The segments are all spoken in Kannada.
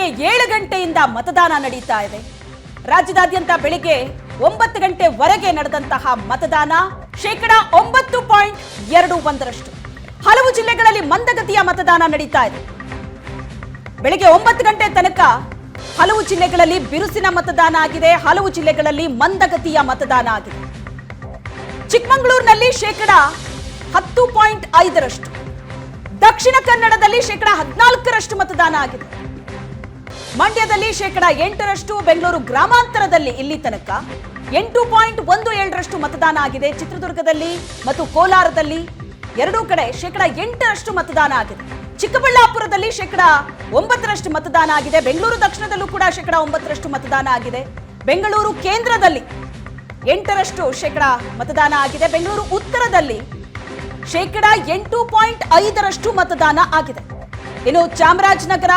ಬೆಳಿಗ್ಗೆ 7 ಗಂಟೆಯಿಂದ ಮತದಾನ ನಡೀತಾ ಇದೆ. ರಾಜ್ಯದಾದ್ಯಂತ ಬೆಳಿಗ್ಗೆ 9 ಗಂಟೆವರೆಗೆ ನಡೆದಂತಹ ಮತದಾನ 9.21%. ಹಲವು ಜಿಲ್ಲೆಗಳಲ್ಲಿ ಮಂದಗತಿಯ ಮತದಾನ ನಡೀತಾ ಇದೆ. ಬೆಳಿಗ್ಗೆ 9 ಗಂಟೆ ತನಕ ಹಲವು ಜಿಲ್ಲೆಗಳಲ್ಲಿ ಬಿರುಸಿನ ಮತದಾನ ಆಗಿದೆ, ಹಲವು ಜಿಲ್ಲೆಗಳಲ್ಲಿ ಮಂದಗತಿಯ ಮತದಾನ ಆಗಿದೆ. ಚಿಕ್ಕಮಗಳೂರಿನಲ್ಲಿ 10.5%, ದಕ್ಷಿಣ ಕನ್ನಡದಲ್ಲಿ 14% ಮತದಾನ ಆಗಿದೆ. ಮಂಡ್ಯದಲ್ಲಿ 8%, ಬೆಂಗಳೂರು ಗ್ರಾಮಾಂತರದಲ್ಲಿ ಇಲ್ಲಿ ತನಕ 8.17% ಮತದಾನ ಆಗಿದೆ. ಚಿತ್ರದುರ್ಗದಲ್ಲಿ ಮತ್ತು ಕೋಲಾರದಲ್ಲಿ ಎರಡೂ ಕಡೆ 8% ಮತದಾನ ಆಗಿದೆ. ಚಿಕ್ಕಬಳ್ಳಾಪುರದಲ್ಲಿ 9% ಮತದಾನ ಆಗಿದೆ. ಬೆಂಗಳೂರು ದಕ್ಷಿಣದಲ್ಲೂ ಕೂಡ 9% ಮತದಾನ ಆಗಿದೆ. ಬೆಂಗಳೂರು ಕೇಂದ್ರದಲ್ಲಿ 8% ಮತದಾನ ಆಗಿದೆ. ಬೆಂಗಳೂರು ಉತ್ತರದಲ್ಲಿ 8.5% ಮತದಾನ ಆಗಿದೆ. ಇನ್ನು ಚಾಮರಾಜನಗರ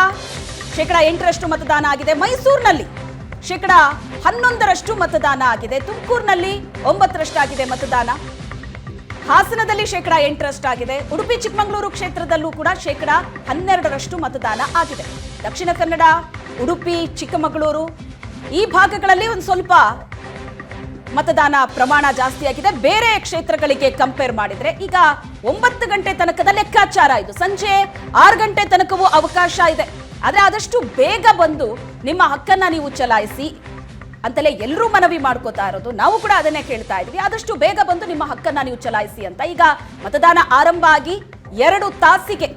8% ಮತದಾನ ಆಗಿದೆ. ಮೈಸೂರಿನಲ್ಲಿ 11% ಮತದಾನ ಆಗಿದೆ. ತುಮಕೂರಿನಲ್ಲಿ 9% ಆಗಿದೆ ಮತದಾನ. ಹಾಸನದಲ್ಲಿ 8% ಆಗಿದೆ. ಉಡುಪಿ ಚಿಕ್ಕಮಗಳೂರು ಕ್ಷೇತ್ರದಲ್ಲೂ ಕೂಡ 12% ಮತದಾನ ಆಗಿದೆ. ದಕ್ಷಿಣ ಕನ್ನಡ, ಉಡುಪಿ, ಚಿಕ್ಕಮಗಳೂರು ಈ ಭಾಗಗಳಲ್ಲಿ ಒಂದು ಸ್ವಲ್ಪ ಮತದಾನ ಪ್ರಮಾಣ ಜಾಸ್ತಿ ಆಗಿದೆ ಬೇರೆ ಕ್ಷೇತ್ರಗಳಿಗೆ ಕಂಪೇರ್ ಮಾಡಿದ್ರೆ. ಈಗ 9 ಗಂಟೆ ತನಕದ ಲೆಕ್ಕಾಚಾರ ಇದು. ಸಂಜೆ 6 ಗಂಟೆ ತನಕವೂ ಅವಕಾಶ ಇದೆ. ಆದ್ರೆ ಆದಷ್ಟು ಬೇಗ ಬಂದು ನಿಮ್ಮ ಹಕ್ಕನ್ನ ನೀವು ಚಲಾಯಿಸಿ ಅಂತಲೇ ಎಲ್ಲರೂ ಮನವಿ ಮಾಡ್ಕೋತಾ ಇರೋದು. ನಾವು ಕೂಡ ಅದನ್ನೇ ಕೇಳ್ತಾ ಇದ್ವಿ, ಆದಷ್ಟು ಬೇಗ ಬಂದು ನಿಮ್ಮ ಹಕ್ಕನ್ನ ನೀವು ಚಲಾಯಿಸಿ ಅಂತ. ಈಗ ಮತದಾನ ಆರಂಭ ಆಗಿ 2 ತಾಸಿಗೆ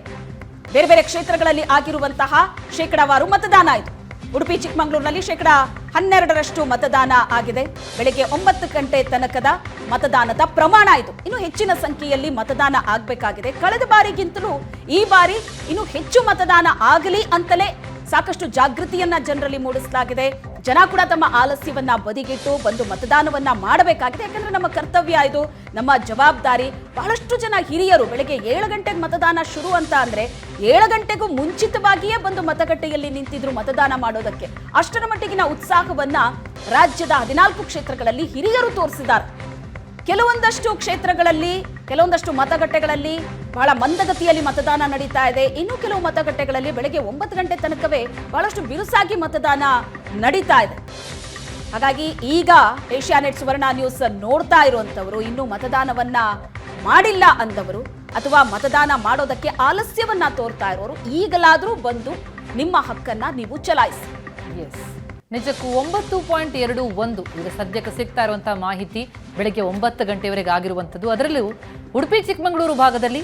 ಬೇರೆ ಬೇರೆ ಕ್ಷೇತ್ರಗಳಲ್ಲಿ ಆಗಿರುವಂತಹ ಶೇಕಡಾವಾರು ಮತದಾನ ಆಯಿತು. ಉಡುಪಿ ಚಿಕ್ಕಮಗಳೂರಿನಲ್ಲಿ 12% ಮತದಾನ ಆಗಿದೆ. ಬೆಳಗ್ಗೆ 9 ಗಂಟೆ ತನಕದ ಮತದಾನದ ಪ್ರಮಾಣ ಇದು. ಇನ್ನು ಹೆಚ್ಚಿನ ಸಂಖ್ಯೆಯಲ್ಲಿ ಮತದಾನ ಆಗಬೇಕಾಗಿದೆ. ಕಳೆದ ಬಾರಿಗಿಂತಲೂ ಈ ಬಾರಿ ಇನ್ನು ಹೆಚ್ಚು ಮತದಾನ ಆಗಲಿ ಅಂತಲೇ ಸಾಕಷ್ಟು ಜಾಗೃತಿಯನ್ನ ಜನರಲ್ಲಿ ಮೂಡಿಸಲಾಗಿದೆ. ಜನ ಕೂಡ ತಮ್ಮ ಆಲಸ್ಯವನ್ನ ಬದಿಗಿಟ್ಟು ಬಂದು ಮತದಾನವನ್ನ ಮಾಡಬೇಕಾಗಿದೆ. ಯಾಕಂದ್ರೆ ನಮ್ಮ ಕರ್ತವ್ಯ ಇದು, ನಮ್ಮ ಜವಾಬ್ದಾರಿ. ಬಹಳಷ್ಟು ಜನ ಹಿರಿಯರು ಬೆಳಗ್ಗೆ 7 ಗಂಟೆಗೆ ಮತದಾನ ಶುರು ಅಂತ ಅಂದ್ರೆ 7 ಗಂಟೆಗೂ ಮುಂಚಿತವಾಗಿಯೇ ಬಂದು ಮತಗಟ್ಟೆಯಲ್ಲಿ ನಿಂತಿದ್ರು ಮತದಾನ ಮಾಡೋದಕ್ಕೆ. ಅಷ್ಟರ ಮಟ್ಟಿಗಿನ ಉತ್ಸಾಹವನ್ನ ರಾಜ್ಯದ 14 ಕ್ಷೇತ್ರಗಳಲ್ಲಿ ಹಿರಿಯರು ತೋರಿಸಿದ್ದಾರೆ. ಕೆಲವೊಂದಷ್ಟು ಕ್ಷೇತ್ರಗಳಲ್ಲಿ, ಕೆಲವೊಂದಷ್ಟು ಮತಗಟ್ಟೆಗಳಲ್ಲಿ ಬಹಳ ಮಂದಗತಿಯಲ್ಲಿ ಮತದಾನ ನಡೀತಾ ಇದೆ. ಇನ್ನು ಕೆಲವು ಮತಗಟ್ಟೆಗಳಲ್ಲಿ ಬೆಳಗ್ಗೆ 9 ಗಂಟೆ ತನಕವೇ ಬಹಳಷ್ಟು ಬಿರುಸಾಗಿ ಮತದಾನ ನಡೀತಾ ಇದೆ. ಹಾಗಾಗಿ ಈಗ ಏಷ್ಯಾನೆಟ್ ಸುವರ್ಣ ನ್ಯೂಸ್ ನೋಡ್ತಾ ಇರುವಂತವರು, ಇನ್ನು ಮತದಾನವನ್ನ ಮಾಡಿಲ್ಲ ಅಂದವರು ಅಥವಾ ಮತದಾನ ಮಾಡೋದಕ್ಕೆ ಆಲಸ್ಯವನ್ನ ತೋರ್ತಾ ಇರೋರು ಈಗಲಾದ್ರೂ ಬಂದು ನಿಮ್ಮ ಹಕ್ಕನ್ನ ನೀವು ಚಲಾಯಿಸಿ. ನಿಜಕ್ಕೂ 9.21 ಈಗ ಸದ್ಯಕ್ಕೆ ಸಿಗ್ತಾ ಇರುವಂತಹ ಮಾಹಿತಿ ಬೆಳಗ್ಗೆ 9 ಗಂಟೆವರೆಗೆ ಆಗಿರುವಂಥದ್ದು. ಅದರಲ್ಲೂ ಉಡುಪಿ ಚಿಕ್ಕಮಗಳೂರು ಭಾಗದಲ್ಲಿ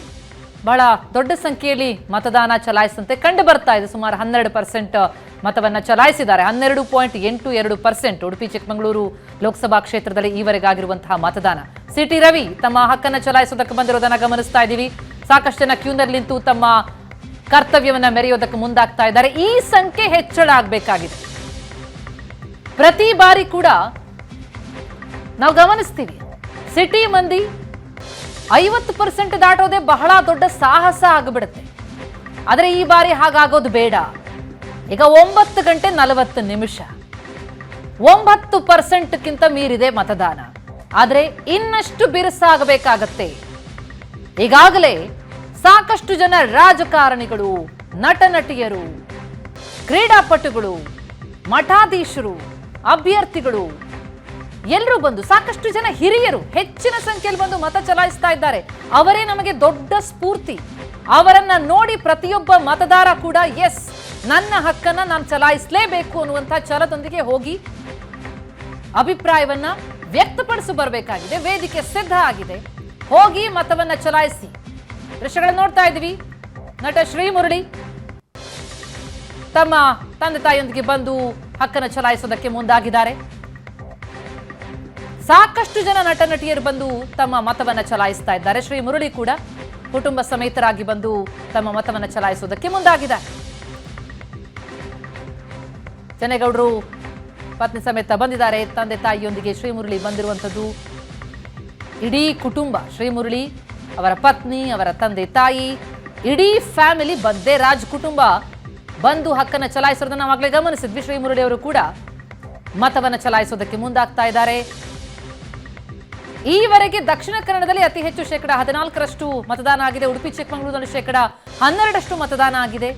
ಬಹಳ ದೊಡ್ಡ ಸಂಖ್ಯೆಯಲ್ಲಿ ಮತದಾನ ಚಲಾಯಿಸಂತೆ ಕಂಡು ಬರ್ತಾ ಇದೆ. ಸುಮಾರು 12% ಮತವನ್ನ ಚಲಾಯಿಸಿದ್ದಾರೆ. 12.82% ಉಡುಪಿ ಚಿಕ್ಕಮಗಳೂರು ಲೋಕಸಭಾ ಕ್ಷೇತ್ರದಲ್ಲಿ ಈವರೆಗೆ ಆಗಿರುವಂತಹ ಮತದಾನ. ಸಿಟಿ ರವಿ ತಮ್ಮ ಹಕ್ಕನ್ನು ಚಲಾಯಿಸೋದಕ್ಕೆ ಬಂದಿರೋದನ್ನ ಗಮನಿಸ್ತಾ ಇದ್ದೀವಿ. ಸಾಕಷ್ಟು ಜನ ಕ್ಯೂನಲ್ಲಿ ನಿಂತು ತಮ್ಮ ಕರ್ತವ್ಯವನ್ನ ಮೆರೆಯೋದಕ್ಕೆ ಮುಂದಾಗ್ತಾ ಇದ್ದಾರೆ. ಈ ಸಂಖ್ಯೆ ಹೆಚ್ಚಳ ಆಗಬೇಕಾಗಿದೆ. ಪ್ರತಿ ಬಾರಿ ಕೂಡ ನಾವು ಗಮನಿಸ್ತೀವಿ, ಸಿಟಿ ಮಂದಿ 50% ದಾಟೋದೇ ಬಹಳ ದೊಡ್ಡ ಸಾಹಸ ಆಗಿಬಿಡುತ್ತೆ. ಆದರೆ ಈ ಬಾರಿ ಹಾಗಾಗೋದು ಬೇಡ. ಈಗ 9:40 9% ಮೀರಿದೆ ಮತದಾನ. ಆದರೆ ಇನ್ನಷ್ಟು ಬಿರುಸಾಗಬೇಕಾಗತ್ತೆ. ಈಗಾಗಲೇ ಸಾಕಷ್ಟು ಜನ ರಾಜಕಾರಣಿಗಳು, ನಟ ನಟಿಯರು, ಕ್ರೀಡಾಪಟುಗಳು, ಮಠಾಧೀಶರು, ಅಭ್ಯರ್ಥಿಗಳು ಎಲ್ಲರೂ ಬಂದು, ಸಾಕಷ್ಟು ಜನ ಹಿರಿಯರು ಹೆಚ್ಚಿನ ಸಂಖ್ಯೆಯಲ್ಲಿ ಬಂದು ಮತ ಚಲಾಯಿಸ್ತಾ ಇದ್ದಾರೆ. ಅವರೇ ನಮಗೆ ದೊಡ್ಡ ಸ್ಫೂರ್ತಿ. ಅವರನ್ನ ನೋಡಿ ಪ್ರತಿಯೊಬ್ಬ ಮತದಾರ ಕೂಡ ಎಸ್, ನನ್ನ ಹಕ್ಕನ್ನ ನಾನು ಚಲಾಯಿಸಲೇಬೇಕು ಅನ್ನುವಂಥ ಛಲದೊಂದಿಗೆ ಹೋಗಿ ಅಭಿಪ್ರಾಯವನ್ನ ವ್ಯಕ್ತಪಡಿಸಿ ಬರಬೇಕಾಗಿದೆ. ವೇದಿಕೆ ಸಿದ್ಧ ಆಗಿದೆ. ಹೋಗಿ ಮತವನ್ನ ಚಲಾಯಿಸಿ. ದೃಶ್ಯಗಳನ್ನು ನೋಡ್ತಾ ಇದ್ದೀವಿ. ನಟ ಶ್ರೀಮುರಳಿ ತಮ್ಮ ತಂದೆ ತಾಯಿಯೊಂದಿಗೆ ಬಂದು ಹಕ್ಕನ್ನು ಚಲಾಯಿಸೋದಕ್ಕೆ ಮುಂದಾಗಿದ್ದಾರೆ. ಸಾಕಷ್ಟು ಜನ ನಟ ನಟಿಯರು ಬಂದು ತಮ್ಮ ಮತವನ್ನ ಚಲಾಯಿಸ್ತಾ ಇದ್ದಾರೆ. ಶ್ರೀ ಮುರಳಿ ಕೂಡ ಕುಟುಂಬ ಸಮೇತರಾಗಿ ಬಂದು ತಮ್ಮ ಮತವನ್ನ ಚಲಾಯಿಸೋದಕ್ಕೆ ಮುಂದಾಗಿದ್ದಾರೆ. ಜನೇಗೌಡರು ಪತ್ನಿ ಸಮೇತ ಬಂದಿದ್ದಾರೆ. ತಂದೆ ತಾಯಿಯೊಂದಿಗೆ ಶ್ರೀ ಮುರಳಿ ಬಂದಿರುವಂಥದ್ದು. ಇಡೀ ಕುಟುಂಬ, ಶ್ರೀ ಮುರಳಿ, ಅವರ ಪತ್ನಿ, ಅವರ ತಂದೆ ತಾಯಿ, ಇಡೀ ಫ್ಯಾಮಿಲಿ ಬಂದೇ ರಾಜ್ ಕುಟುಂಬ ಬಂದು ಹಕ್ಕನ್ನು ಚಲಾಯಿಸೋದನ್ನ ನಾವಾಗಲೇ ಗಮನಿಸಿದ್ವಿ. ಶ್ರೀ ಮುರಳಿ ಅವರು ಕೂಡ ಮತವನ್ನ ಚಲಾಯಿಸೋದಕ್ಕೆ ಮುಂದಾಗ್ತಾ ಇದ್ದಾರೆ. ಈವರೆಗೆ ದಕ್ಷಿಣ ಕನ್ನಡದಲ್ಲಿ ಅತಿ ಹೆಚ್ಚು 14% ಮತದಾನ ಆಗಿದೆ. ಉಡುಪಿ ಚಿಕ್ಕಮಗಳೂರಿನಲ್ಲಿ 12% ಮತದಾನ ಆಗಿದೆ.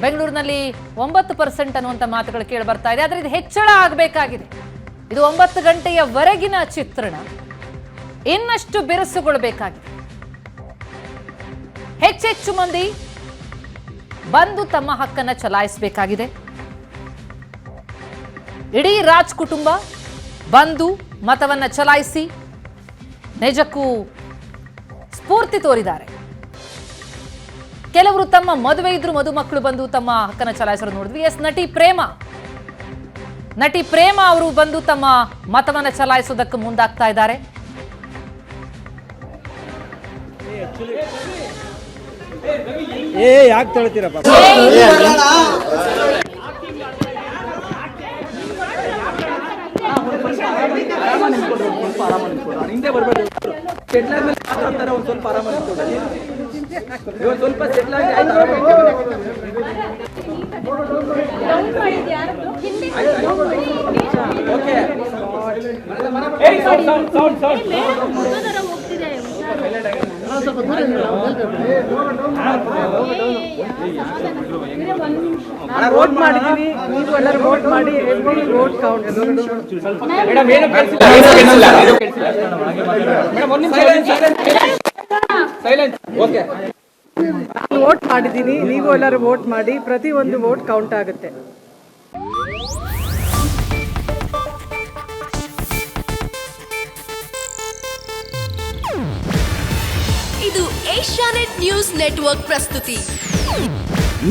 ಬೆಂಗಳೂರಿನಲ್ಲಿ 9% ಅನ್ನುವಂಥ ಮಾತುಗಳು ಕೇಳಿ ಬರ್ತಾ ಇದೆ. ಆದರೆ ಇದು ಹೆಚ್ಚಳ ಆಗಬೇಕಾಗಿದೆ. ಇದು 9 ಗಂಟೆಯವರೆಗಿನ ಚಿತ್ರಣ ಇನ್ನಷ್ಟು ಬಿರುಸುಗೊಳ್ಳಬೇಕಾಗಿದೆ. ಹೆಚ್ಚೆಚ್ಚು ಮಂದಿ ಬಂದು ತಮ್ಮ ಹಕ್ಕನ್ನು ಚಲಾಯಿಸಬೇಕಾಗಿದೆ. ಇಡೀ ರಾಜ್ ಕುಟುಂಬ ಬಂದು ಮತವನ್ನ ಚಲಾಯಿಸಿ ನಿಜಕ್ಕೂ ಸ್ಫೂರ್ತಿ ತೋರಿದ್ದಾರೆ. ಕೆಲವರು ತಮ್ಮ ಮದುವೆ ಇದ್ರು ಮದುಮಕ್ಕಳು ಬಂದು ತಮ್ಮ ಹಕ್ಕನ್ನು ಚಲಾಯಿಸಲು ನೋಡಿದ್ವಿ. ಎಸ್, ನಟಿ ಪ್ರೇಮ ಅವರು ಬಂದು ತಮ್ಮ ಮತವನ್ನ ಚಲಾಯಿಸುವುದಕ್ಕೆ ಮುಂದಾಗ್ತಾ ಇದ್ದಾರೆ. ಯಾಕೆ ತಳ್ತೀರಪ್ಪ? ಹಿಂದೆ ಬರ್ಬೇಡಿ. ಸೆಟ್ಲ್ ಆದ್ಮೇಲೆ ಮಾತಾಡ್ತಾರೆ. ಒಂದು ಸ್ವಲ್ಪ ಆರಾಮ ಇವತ್ತು ಸ್ವಲ್ಪ ಸೆಟ್ಲ್ ಆಗಿ ಓಕೆ. ವೋಟ್ ಮಾಡಿದೀನಿ, ನೀವು ಎಲ್ಲರೂ ವೋಟ್ ಮಾಡಿ. Every vote count. ವೋಟ್ ಮಾಡಿದ್ದೀನಿ, ನೀವು ಎಲ್ಲರೂ ವೋಟ್ ಮಾಡಿ. ಪ್ರತಿ ಒಂದು ವೋಟ್ ಕೌಂಟ್ ಆಗುತ್ತೆ. ಇದು ಏಷ್ಯಾನೆಟ್ ನ್ಯೂಸ್ ನೆಟ್ವರ್ಕ್ ಪ್ರಸ್ತುತಿ.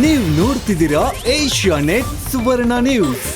ನೀವು ನೋಡ್ತಿದ್ದೀರಾ ಏಷ್ಯಾನೆಟ್ ಸುವರ್ಣ ನ್ಯೂಸ್.